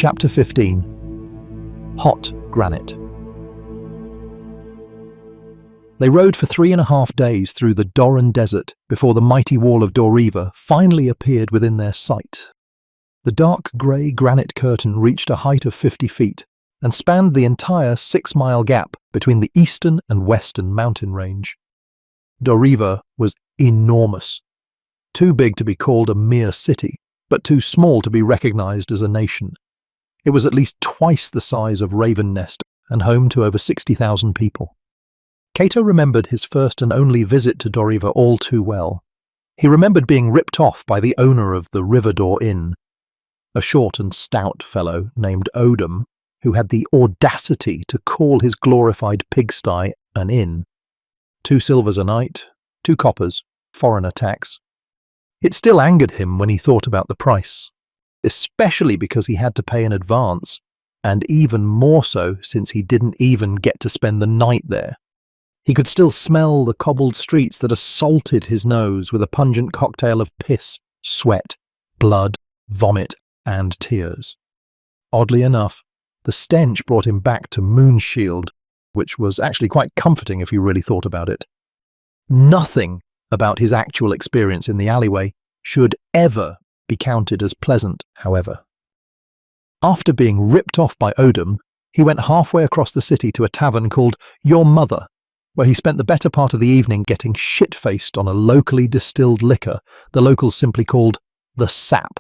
Chapter 15. Hot Granite. They rode for 3.5 days through the Doran Desert before the mighty wall of Doriva finally appeared within their sight. The dark grey granite curtain reached a height of 50 feet and spanned the entire 6-mile gap between the eastern and western mountain range. Doriva was enormous, too big to be called a mere city, but too small to be recognized as a nation. It was at least twice the size of Raven Nest and home to over 60,000 people. Cato remembered his first and only visit to Doriva all too well. He remembered being ripped off by the owner of the Riverdor Inn, a short and stout fellow named Odom, who had the audacity to call his glorified pigsty an inn. 2 silvers a night, 2 coppers, foreigner tax. It still angered him when he thought about the price, especially because he had to pay in advance, and even more so since he didn't even get to spend the night there. He could still smell the cobbled streets that assaulted his nose with a pungent cocktail of piss, sweat, blood, vomit, and tears. Oddly enough, the stench brought him back to Moonshield, which was actually quite comforting if you really thought about it. Nothing about his actual experience in the alleyway should ever be counted as pleasant, however. After being ripped off by Odom, he went halfway across the city to a tavern called Your Mother, where he spent the better part of the evening getting shit-faced on a locally distilled liquor the locals simply called the sap.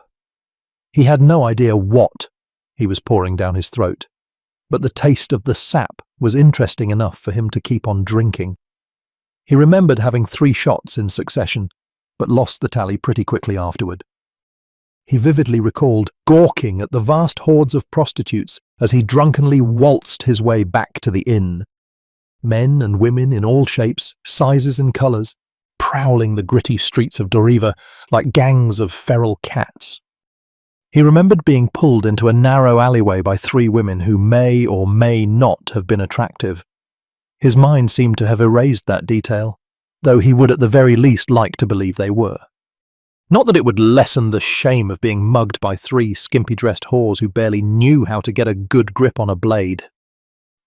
He had no idea what he was pouring down his throat, but the taste of the sap was interesting enough for him to keep on drinking. He remembered having 3 shots in succession, but lost the tally pretty quickly afterward. He vividly recalled gawking at the vast hordes of prostitutes as he drunkenly waltzed his way back to the inn. Men and women in all shapes, sizes and colours, prowling the gritty streets of Doriva like gangs of feral cats. He remembered being pulled into a narrow alleyway by 3 women who may or may not have been attractive. His mind seemed to have erased that detail, though he would at the very least like to believe they were. Not that it would lessen the shame of being mugged by 3 skimpy-dressed whores who barely knew how to get a good grip on a blade.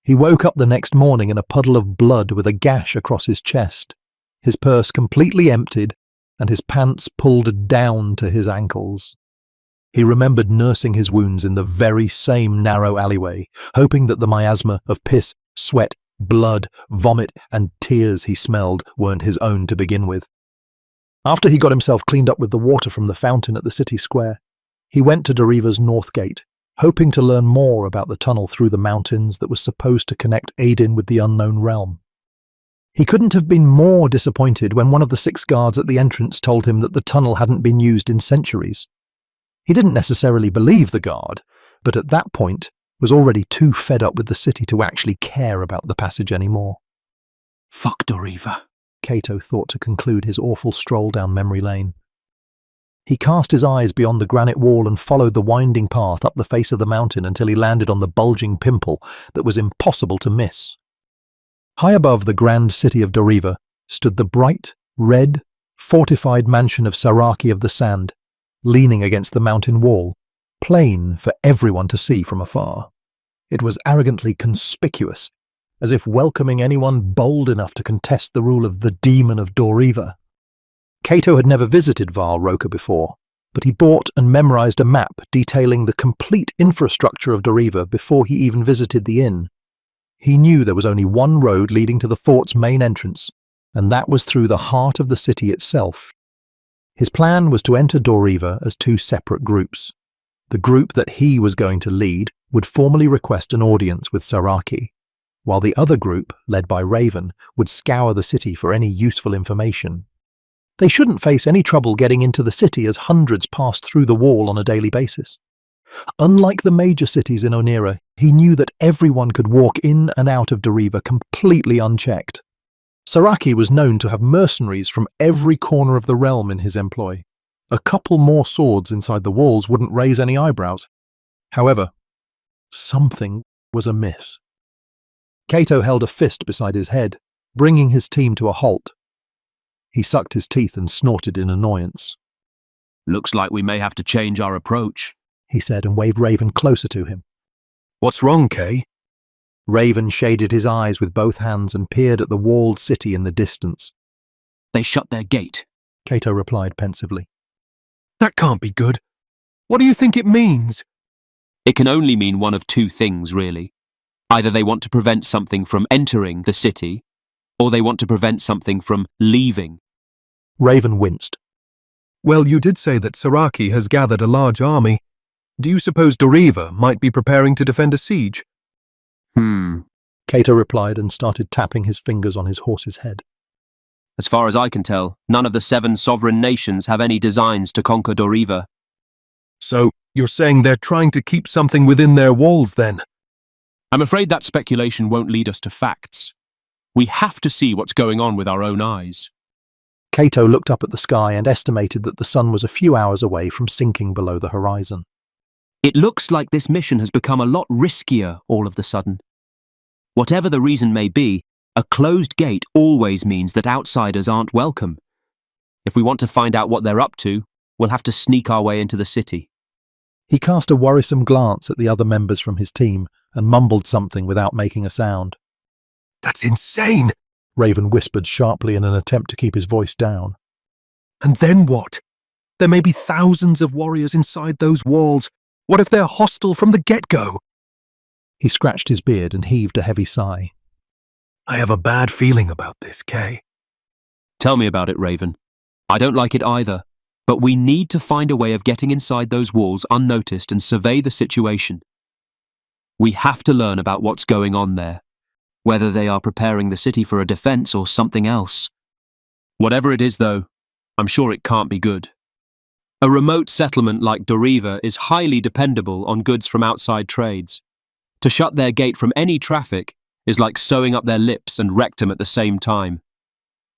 He woke up the next morning in a puddle of blood with a gash across his chest, his purse completely emptied, and his pants pulled down to his ankles. He remembered nursing his wounds in the very same narrow alleyway, hoping that the miasma of piss, sweat, blood, vomit, and tears he smelled weren't his own to begin with. After he got himself cleaned up with the water from the fountain at the city square, he went to Doriva's north gate, hoping to learn more about the tunnel through the mountains that was supposed to connect Aidin with the unknown realm. He couldn't have been more disappointed when one of the 6 guards at the entrance told him that the tunnel hadn't been used in centuries. He didn't necessarily believe the guard, but at that point was already too fed up with the city to actually care about the passage anymore. Fuck Doriva, Cato thought to conclude his awful stroll down memory lane. He cast his eyes beyond the granite wall and followed the winding path up the face of the mountain until he landed on the bulging pimple that was impossible to miss. High above the grand city of Doriva stood the bright, red, fortified mansion of Saraki of the Sand, leaning against the mountain wall, plain for everyone to see from afar. It was arrogantly conspicuous, as if welcoming anyone bold enough to contest the rule of the demon of Doriva. Cato had never visited Val Roca before, but he bought and memorized a map detailing the complete infrastructure of Doriva before he even visited the inn. He knew there was only one road leading to the fort's main entrance, and that was through the heart of the city itself. His plan was to enter Doriva as 2 separate groups. The group that he was going to lead would formally request an audience with Saraki, while the other group, led by Raven, would scour the city for any useful information. They shouldn't face any trouble getting into the city as hundreds passed through the wall on a daily basis. Unlike the major cities in Onira, he knew that everyone could walk in and out of Doriva completely unchecked. Saraki was known to have mercenaries from every corner of the realm in his employ. A couple more swords inside the walls wouldn't raise any eyebrows. However, something was amiss. Cato held a fist beside his head, bringing his team to a halt. He sucked his teeth and snorted in annoyance. Looks like we may have to change our approach, he said, and waved Raven closer to him. What's wrong, Kay? Raven shaded his eyes with both hands and peered at the walled city in the distance. They shut their gate. Cato replied pensively. That can't be good. What do you think it means? It can only mean one of two things, really. Either they want to prevent something from entering the city, or they want to prevent something from leaving. Raven winced. Well, you did say that Saraki has gathered a large army. Do you suppose Doriva might be preparing to defend a siege? Cato replied and started tapping his fingers on his horse's head. As far as I can tell, none of the 7 sovereign nations have any designs to conquer Doriva. So, you're saying they're trying to keep something within their walls, then? I'm afraid that speculation won't lead us to facts. We have to see what's going on with our own eyes. Cato looked up at the sky and estimated that the sun was a few hours away from sinking below the horizon. It looks like this mission has become a lot riskier all of the sudden. Whatever the reason may be, a closed gate always means that outsiders aren't welcome. If we want to find out what they're up to, we'll have to sneak our way into the city. He cast a worrisome glance at the other members from his team and mumbled something without making a sound. That's insane! Raven whispered sharply in an attempt to keep his voice down. And then what? There may be thousands of warriors inside those walls. What if they're hostile from the get-go? He scratched his beard and heaved a heavy sigh. I have a bad feeling about this, Kay. Tell me about it, Raven. I don't like it either, but we need to find a way of getting inside those walls unnoticed and survey the situation. We have to learn about what's going on there, whether they are preparing the city for a defense or something else. Whatever it is, though, I'm sure it can't be good. A remote settlement like Doriva is highly dependable on goods from outside trades. To shut their gate from any traffic is like sewing up their lips and rectum at the same time.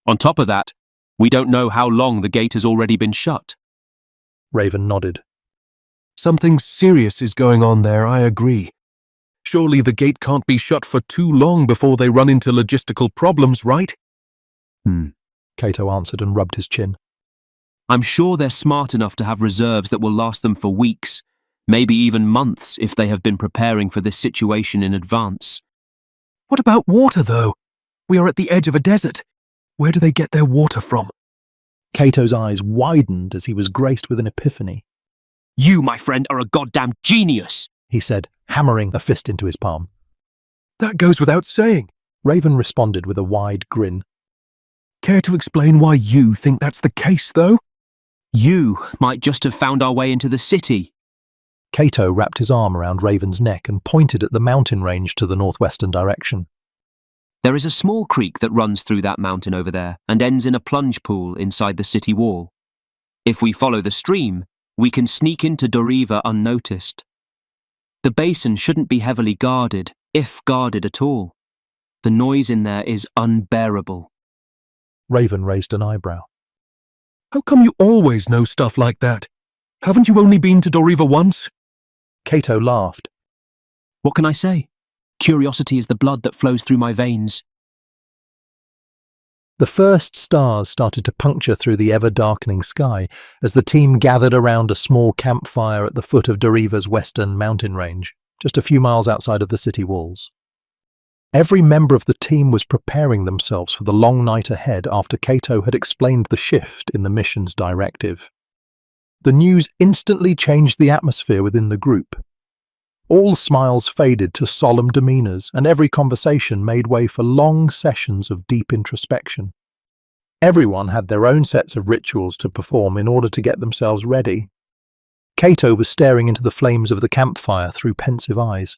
On top of that, we don't know how long the gate has already been shut. Raven nodded. Something serious is going on there, I agree. Surely the gate can't be shut for too long before they run into logistical problems, right? Cato answered and rubbed his chin. I'm sure they're smart enough to have reserves that will last them for weeks, maybe even months if they have been preparing for this situation in advance. What about water, though? We are at the edge of a desert. Where do they get their water from? Cato's eyes widened as he was graced with an epiphany. You, my friend, are a goddamn genius, he said, hammering a fist into his palm. That goes without saying, Raven responded with a wide grin. Care to explain why you think that's the case, though? You might just have found our way into the city. Cato wrapped his arm around Raven's neck and pointed at the mountain range to the northwestern direction. There is a small creek that runs through that mountain over there and ends in a plunge pool inside the city wall. If we follow the stream, we can sneak into Doriva unnoticed. The basin shouldn't be heavily guarded, if guarded at all. The noise in there is unbearable. Raven raised an eyebrow. How come you always know stuff like that? Haven't you only been to Doriva once? Cato laughed. What can I say? Curiosity is the blood that flows through my veins. The first stars started to puncture through the ever-darkening sky as the team gathered around a small campfire at the foot of Doriva's western mountain range, just a few miles outside of the city walls. Every member of the team was preparing themselves for the long night ahead after Cato had explained the shift in the mission's directive. The news instantly changed the atmosphere within the group. All smiles faded to solemn demeanours, and every conversation made way for long sessions of deep introspection. Everyone had their own sets of rituals to perform in order to get themselves ready. Cato was staring into the flames of the campfire through pensive eyes.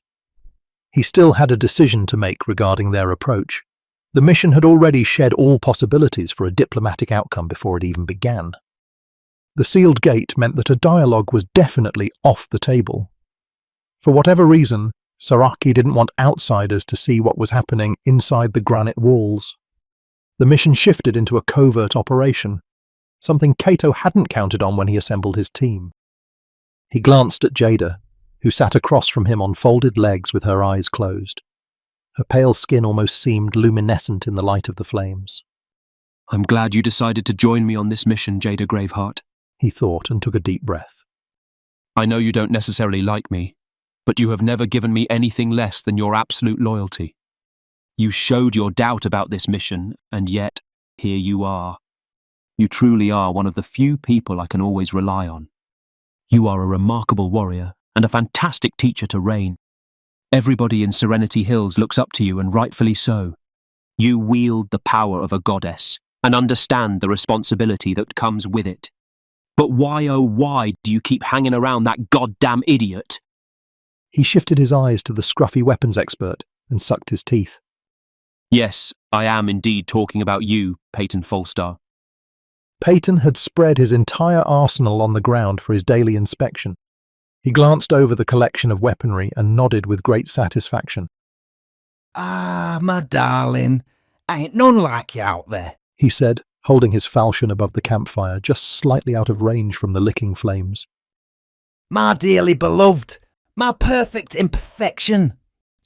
He still had a decision to make regarding their approach. The mission had already shed all possibilities for a diplomatic outcome before it even began. The sealed gate meant that a dialogue was definitely off the table. For whatever reason, Saraki didn't want outsiders to see what was happening inside the granite walls. The mission shifted into a covert operation, something Cato hadn't counted on when he assembled his team. He glanced at Jada, who sat across from him on folded legs with her eyes closed. Her pale skin almost seemed luminescent in the light of the flames. I'm glad you decided to join me on this mission, Jada Graveheart, he thought and took a deep breath. I know you don't necessarily like me, but you have never given me anything less than your absolute loyalty. You showed your doubt about this mission, and yet, here you are. You truly are one of the few people I can always rely on. You are a remarkable warrior and a fantastic teacher to Rain. Everybody in Serenity Hills looks up to you, and rightfully so. You wield the power of a goddess and understand the responsibility that comes with it. But why, oh why, do you keep hanging around that goddamn idiot? He shifted his eyes to the scruffy weapons expert and sucked his teeth. Yes, I am indeed talking about you, Peyton Falstar. Peyton had spread his entire arsenal on the ground for his daily inspection. He glanced over the collection of weaponry and nodded with great satisfaction. Ah, my darling, ain't none like you out there, he said, holding his falchion above the campfire, just slightly out of range from the licking flames. My dearly beloved, my perfect imperfection.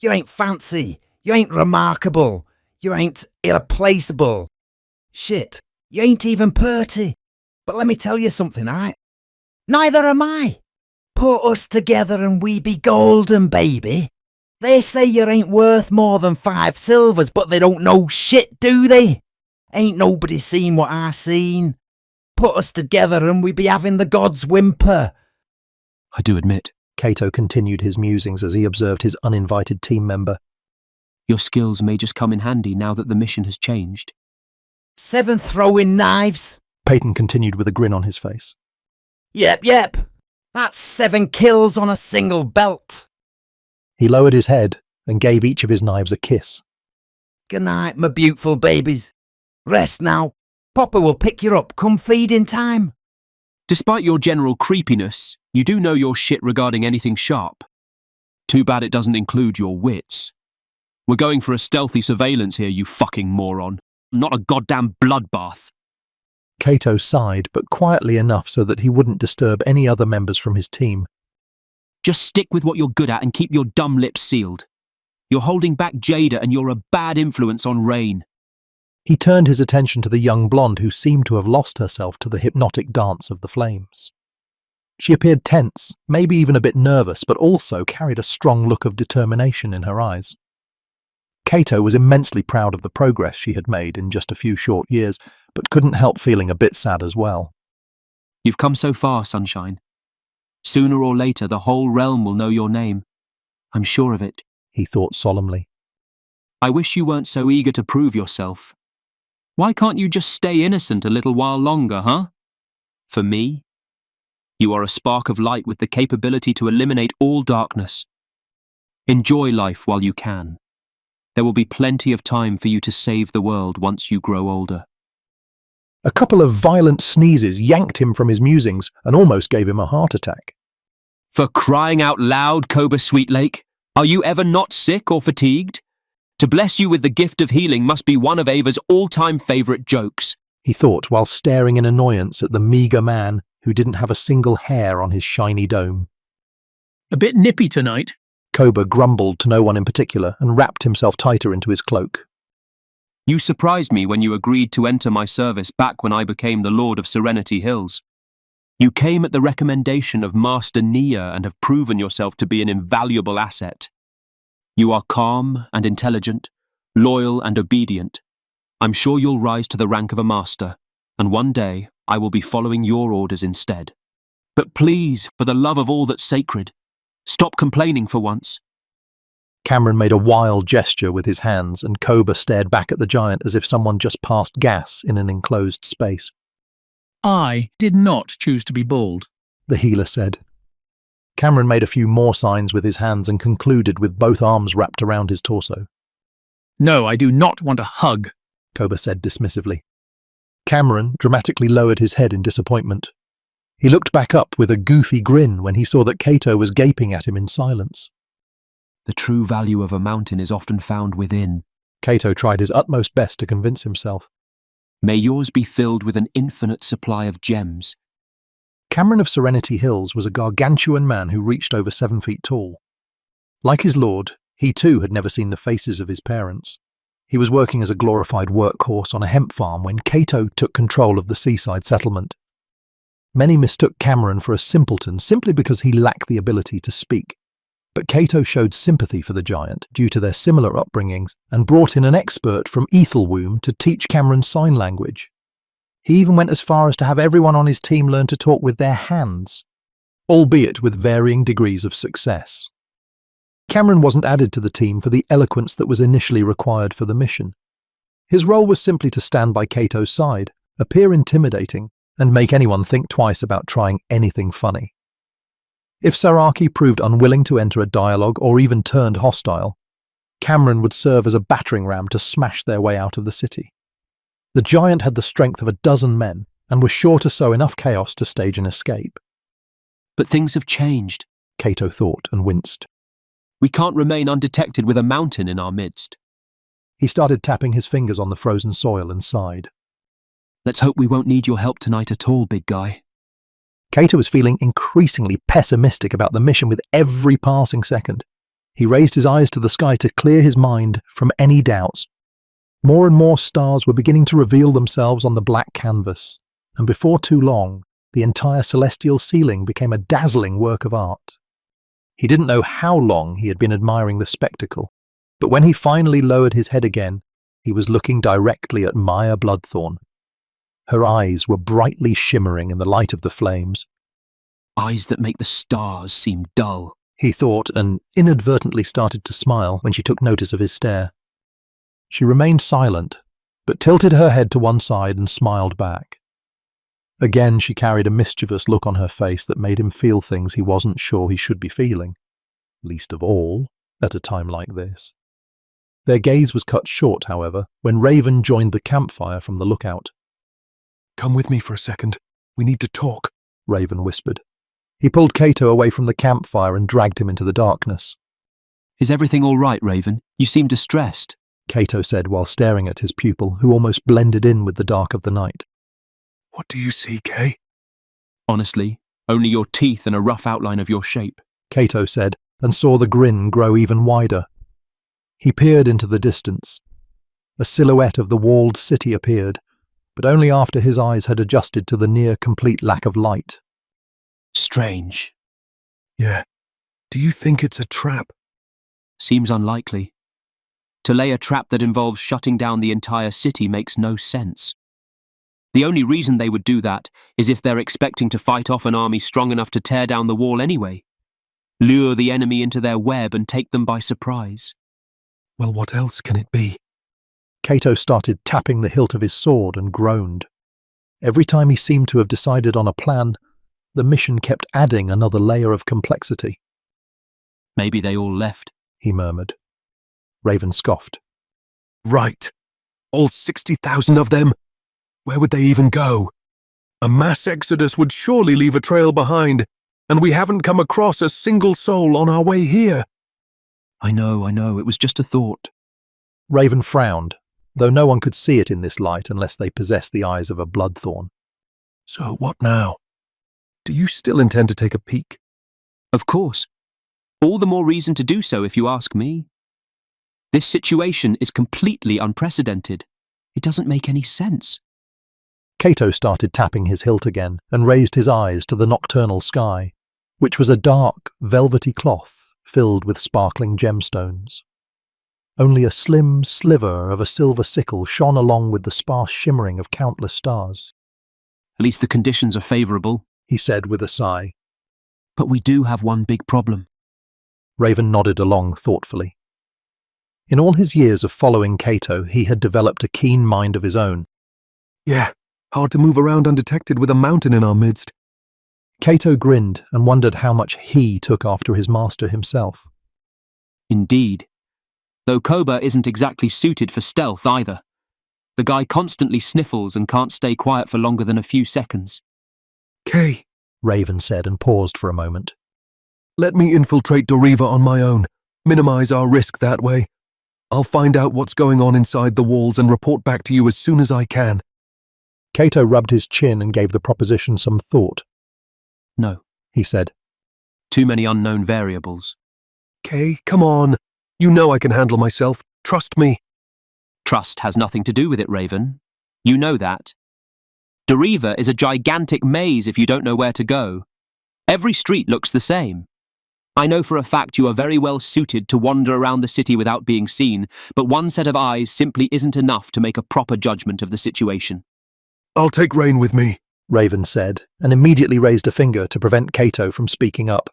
You ain't fancy, you ain't remarkable, you ain't irreplaceable. Shit, you ain't even purty. But let me tell you something, aight? Neither am I. Put us together and we be golden, baby. They say you ain't worth more than 5 silvers, but they don't know shit, do they? Ain't nobody seen what I seen. Put us together and we be having the gods whimper. I do admit, Cato continued his musings as he observed his uninvited team member. your skills may just come in handy now that the mission has changed. 7 throwing knives. Peyton continued with a grin on his face. Yep. That's 7 kills on a single belt. He lowered his head and gave each of his knives a kiss. Good night, my beautiful babies. Rest now. Papa will pick you up come feeding time. Despite your general creepiness, you do know your shit regarding anything sharp. Too bad it doesn't include your wits. We're going for a stealthy surveillance here, you fucking moron. Not a goddamn bloodbath. Cato sighed, but quietly enough so that he wouldn't disturb any other members from his team. Just stick with what you're good at and keep your dumb lips sealed. You're holding back Jada and you're a bad influence on Rain. He turned his attention to the young blonde who seemed to have lost herself to the hypnotic dance of the flames. She appeared tense, maybe even a bit nervous, but also carried a strong look of determination in her eyes. Cato was immensely proud of the progress she had made in just a few short years, but couldn't help feeling a bit sad as well. You've come so far, Sunshine. Sooner or later, the whole realm will know your name. I'm sure of it, he thought solemnly. I wish you weren't so eager to prove yourself. Why can't you just stay innocent a little while longer, huh? For me, you are a spark of light with the capability to eliminate all darkness. Enjoy life while you can. There will be plenty of time for you to save the world once you grow older. A couple of violent sneezes yanked him from his musings and almost gave him a heart attack. For crying out loud, Cobra Sweetlake, are you ever not sick or fatigued? To bless you with the gift of healing must be one of Ava's all-time favourite jokes, he thought while staring in annoyance at the meagre man who didn't have a single hair on his shiny dome. A bit nippy tonight. Cobra grumbled to no one in particular and wrapped himself tighter into his cloak. You surprised me when you agreed to enter my service back when I became the Lord of Serenity Hills. You came at the recommendation of Master Nia and have proven yourself to be an invaluable asset. You are calm and intelligent, loyal and obedient. I'm sure you'll rise to the rank of a master, and one day I will be following your orders instead. But please, for the love of all that's sacred, stop complaining for once. Cameron made a wild gesture with his hands, and Cobra stared back at the giant as if someone just passed gas in an enclosed space. I did not choose to be bald, the healer said. Cameron made a few more signs with his hands and concluded with both arms wrapped around his torso. No, I do not want a hug, Cobra said dismissively. Cameron dramatically lowered his head in disappointment. He looked back up with a goofy grin when he saw that Cato was gaping at him in silence. The true value of a mountain is often found within. Cato tried his utmost best to convince himself. May yours be filled with an infinite supply of gems. Cameron of Serenity Hills was a gargantuan man who reached over 7 feet tall. Like his lord, he too had never seen the faces of his parents. He was working as a glorified workhorse on a hemp farm when Cato took control of the seaside settlement. Many mistook Cameron for a simpleton simply because he lacked the ability to speak. But Cato showed sympathy for the giant due to their similar upbringings and brought in an expert from Ethelwomb to teach Cameron sign language. He even went as far as to have everyone on his team learn to talk with their hands, albeit with varying degrees of success. Cameron wasn't added to the team for the eloquence that was initially required for the mission. His role was simply to stand by Cato's side, appear intimidating, and make anyone think twice about trying anything funny. If Saraki proved unwilling to enter a dialogue or even turned hostile, Cameron would serve as a battering ram to smash their way out of the city. The giant had the strength of a dozen men and was sure to sow enough chaos to stage an escape. But things have changed, Cato thought and winced. We can't remain undetected with a mountain in our midst. He started tapping his fingers on the frozen soil and sighed. Let's hope we won't need your help tonight at all, big guy. Cato was feeling increasingly pessimistic about the mission with every passing second. He raised his eyes to the sky to clear his mind from any doubts. More and more stars were beginning to reveal themselves on the black canvas, and before too long, the entire celestial ceiling became a dazzling work of art. He didn't know how long he had been admiring the spectacle, but when he finally lowered his head again, he was looking directly at Maya Bloodthorn. Her eyes were brightly shimmering in the light of the flames. Eyes that make the stars seem dull, He thought, and inadvertently started to smile when she took notice of his stare. She remained silent, but tilted her head to one side and smiled back. Again she carried a mischievous look on her face that made him feel things he wasn't sure he should be feeling, least of all at a time like this. Their gaze was cut short, however, when Raven joined the campfire from the lookout. Come with me for a second. We need to talk, Raven whispered. He pulled Cato away from the campfire and dragged him into the darkness. Is everything all right, Raven? You seem distressed. Cato said while staring at his pupil, who almost blended in with the dark of the night. What do you see, Kay? Honestly, only your teeth and a rough outline of your shape. Cato said, and saw the grin grow even wider. He peered into the distance. A silhouette of the walled city appeared, but only after his eyes had adjusted to the near-complete lack of light. Strange. Yeah. Do you think it's a trap? Seems unlikely. To lay a trap that involves shutting down the entire city makes no sense. The only reason they would do that is if they're expecting to fight off an army strong enough to tear down the wall anyway. Lure the enemy into their web and take them by surprise. Well, what else can it be? Cato started tapping the hilt of his sword and groaned. Every time he seemed to have decided on a plan, the mission kept adding another layer of complexity. Maybe they all left, he murmured. Raven scoffed. Right. All 60,000 of them? Where would they even go? A mass exodus would surely leave a trail behind, and we haven't come across a single soul on our way here. I know, it was just a thought. Raven frowned, though no one could see it in this light unless they possessed the eyes of a bloodthorn. So what now? Do you still intend to take a peek? Of course. All the more reason to do so if you ask me. This situation is completely unprecedented. It doesn't make any sense. Cato started tapping his hilt again and raised his eyes to the nocturnal sky, which was a dark, velvety cloth filled with sparkling gemstones. Only a slim sliver of a silver sickle shone along with the sparse shimmering of countless stars. At least the conditions are favourable, he said with a sigh. But we do have one big problem. Raven nodded along thoughtfully. In all his years of following Cato, he had developed a keen mind of his own. Yeah, hard to move around undetected with a mountain in our midst. Cato grinned and wondered how much he took after his master himself. Indeed. Though Koba isn't exactly suited for stealth either. The guy constantly sniffles and can't stay quiet for longer than a few seconds. Kay, Raven said and paused for a moment. Let me infiltrate Doriva on my own, minimize our risk that way. I'll find out what's going on inside the walls and report back to you as soon as I can. Cato rubbed his chin and gave the proposition some thought. No, he said. Too many unknown variables. Kay, come on. You know I can handle myself. Trust me. Trust has nothing to do with it, Raven. You know that. Doriva is a gigantic maze if you don't know where to go. Every street looks the same. I know for a fact you are very well suited to wander around the city without being seen, but one set of eyes simply isn't enough to make a proper judgment of the situation. I'll take Rain with me, Raven said, and immediately raised a finger to prevent Cato from speaking up.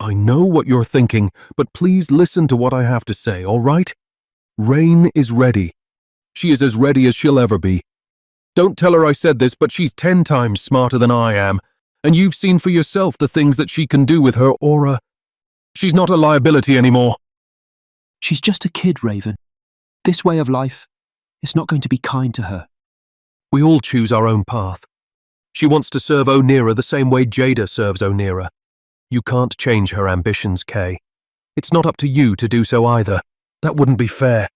I know what you're thinking, but please listen to what I have to say, all right? Rain is ready. She is as ready as she'll ever be. Don't tell her I said this, but she's 10 times smarter than I am, and you've seen for yourself the things that she can do with her aura. She's not a liability anymore. She's just a kid, Raven. This way of life, it's not going to be kind to her. We all choose our own path. She wants to serve Onira the same way Jada serves Onira. You can't change her ambitions, Kay. It's not up to you to do so either. That wouldn't be fair.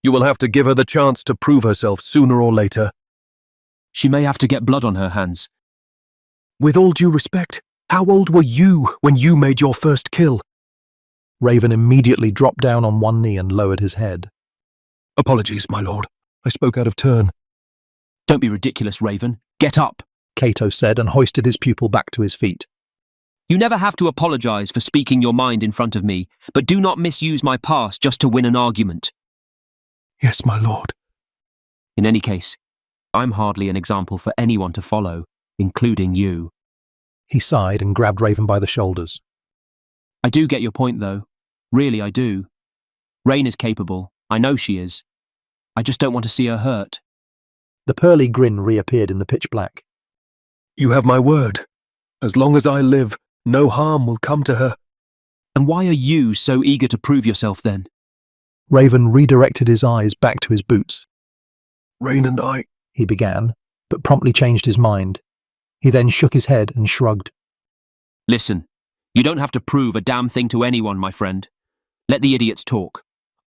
You will have to give her the chance to prove herself sooner or later. She may have to get blood on her hands. With all due respect, how old were you when you made your first kill? Raven immediately dropped down on one knee and lowered his head. Apologies, my lord. I spoke out of turn. Don't be ridiculous, Raven. Get up. Cato said and hoisted his pupil back to his feet. You never have to apologize for speaking your mind in front of me, but do not misuse my past just to win an argument. Yes, my lord. In any case, I'm hardly an example for anyone to follow, including you. He sighed and grabbed Raven by the shoulders. I do get your point, though. Really, I do. Rain is capable. I know she is. I just don't want to see her hurt. The pearly grin reappeared in the pitch black. You have my word. As long as I live, no harm will come to her. And why are you so eager to prove yourself, then? Raven redirected his eyes back to his boots. Rain and I, he began, but promptly changed his mind. He then shook his head and shrugged. Listen, you don't have to prove a damn thing to anyone, my friend. Let the idiots talk.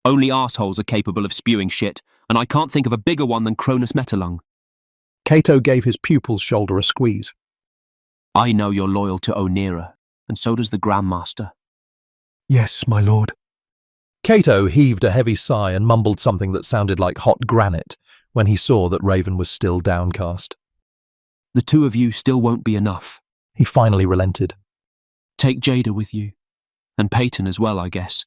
Only assholes are capable of spewing shit, and I can't think of a bigger one than Cronus Metalung. Cato gave his pupil's shoulder a squeeze. I know you're loyal to Onira, and so does the Grandmaster. Yes, my lord. Cato heaved a heavy sigh and mumbled something that sounded like hot granite when he saw that Raven was still downcast. The two of you still won't be enough. He finally relented. Take Jada with you. And Peyton as well, I guess.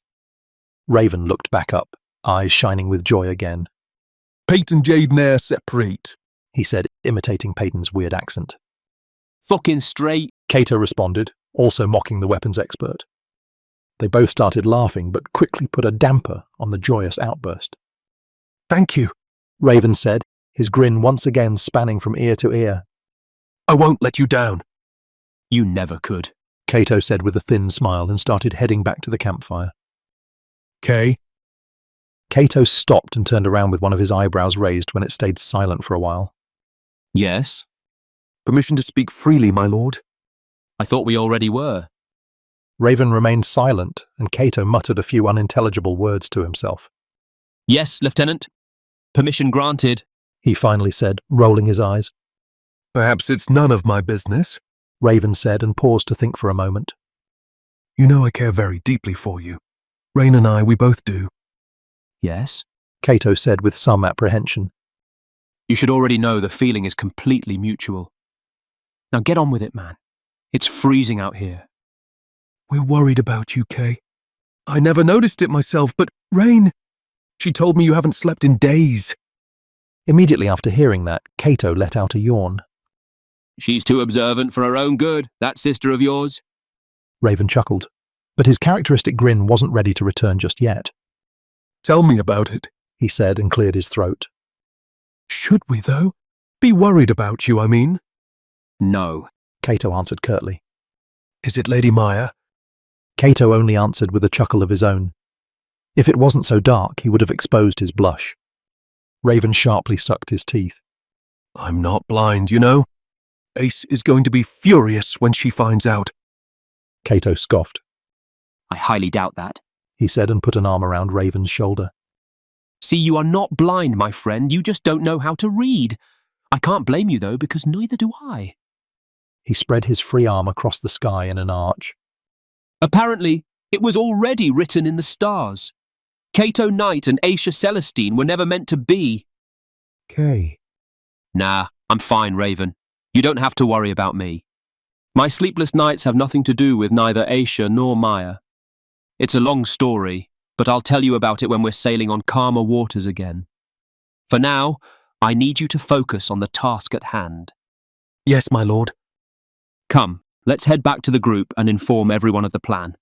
Raven looked back up, eyes shining with joy again. Peyton Jade ne'er separate, he said, imitating Peyton's weird accent. Fucking straight, Cato responded, also mocking the weapons expert. They both started laughing, but quickly put a damper on the joyous outburst. Thank you, Raven said, his grin once again spanning from ear to ear. I won't let you down. You never could, Cato said with a thin smile and started heading back to the campfire. Kay? Cato stopped and turned around with one of his eyebrows raised when it stayed silent for a while. Yes? Permission to speak freely, my lord. I thought we already were. Raven remained silent, and Cato muttered a few unintelligible words to himself. Yes, Lieutenant. Permission granted, he finally said, rolling his eyes. Perhaps it's none of my business, Raven said and paused to think for a moment. You know I care very deeply for you. Rain and I, we both do. Yes? Cato said with some apprehension. You should already know the feeling is completely mutual. Now get on with it, man. It's freezing out here. We're worried about you, Kay. I never noticed it myself, but Rain, she told me you haven't slept in days. Immediately after hearing that, Cato let out a yawn. She's too observant for her own good, that sister of yours. Raven chuckled, but his characteristic grin wasn't ready to return just yet. Tell me about it, he said and cleared his throat. Should we, though? Be worried about you, I mean. No, Cato answered curtly. Is it Lady Maya? Cato only answered with a chuckle of his own. If it wasn't so dark, he would have exposed his blush. Raven sharply sucked his teeth. I'm not blind, you know. Ace is going to be furious when she finds out. Cato scoffed. I highly doubt that, he said and put an arm around Raven's shoulder. See, you are not blind, my friend. You just don't know how to read. I can't blame you, though, because neither do I. He spread his free arm across the sky in an arch. Apparently, it was already written in the stars. Cato Knight and Aisha Celestine were never meant to be. Kay. Nah, I'm fine, Raven. You don't have to worry about me. My sleepless nights have nothing to do with neither Aisha nor Maya. It's a long story, but I'll tell you about it when we're sailing on calmer waters again. For now, I need you to focus on the task at hand. Yes, my lord. Come, let's head back to the group and inform everyone of the plan.